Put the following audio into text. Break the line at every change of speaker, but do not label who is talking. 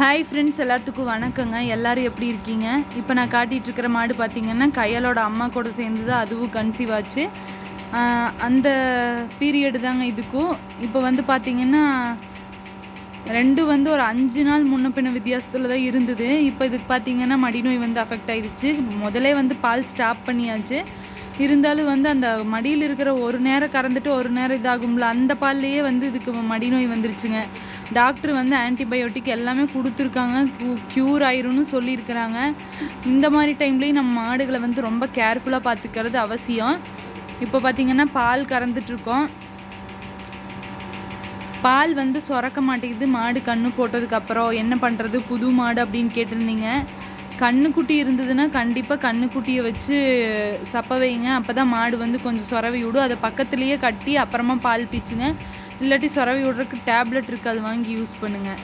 Hi friends, எல்லாத்துக்கும் வணக்கங்க. எல்லோரும் எப்படி இருக்கீங்க? இப்போ நான் காட்டிகிட்ருக்கிற மாடு பார்த்திங்கன்னா கையாலோட அம்மா கூட சேர்ந்து தான் அதுவும் கன்சீவ் ஆச்சு. அந்த பீரியடு தாங்க இதுக்கும். இப்போ வந்து பார்த்திங்கன்னா ரெண்டும் ஒரு 5 நாள் முன்ன பின்ன வித்தியாசத்தில் தான் இருந்தது. இப்போ இதுக்கு பார்த்திங்கன்னா மடிநோய் அஃபெக்ட் ஆகிடுச்சு. முதலே பால் ஸ்டாப் பண்ணியாச்சு. இருந்தாலும் அந்த மடியில் இருக்கிற ஒரு நேரம் கறந்துட்டு ஒரு நேரம் இதாகும்ல, அந்த பால்லையே இதுக்கு மடிநோய் வந்துருச்சுங்க. டாக்டர் ஆன்டிபயோட்டிக் எல்லாமே கொடுத்துருக்காங்க, க்யூர் ஆயிரும்னு சொல்லியிருக்கிறாங்க. இந்த மாதிரி டைம்லேயும் நம்ம மாடுகளை ரொம்ப கேர்ஃபுல்லாக பார்த்துக்கிறது அவசியம். இப்போ பார்த்திங்கன்னா பால் கறந்துட்ருக்கோம். பால் சுரக்க மாட்டேங்குது. மாடு கன்று போட்டதுக்கப்புறம் என்ன பண்ணுறது, புது மாடு அப்படின்னு கேட்டிருந்தீங்க. கன்றுக்குட்டி இருந்ததுன்னா கண்டிப்பாக கன்றுக்குட்டியை வச்சு சப்ப வைங்க. அப்போ தான் மாடு கொஞ்சம் சொரவி விடும். அதை பக்கத்துலேயே கட்டி அப்புறமா பால் பீச்சுங்க. இல்லாட்டி சொரவி விட்றதுக்கு டேப்லெட் இருக்குது, அது வாங்கி யூஸ் பண்ணுங்கள்.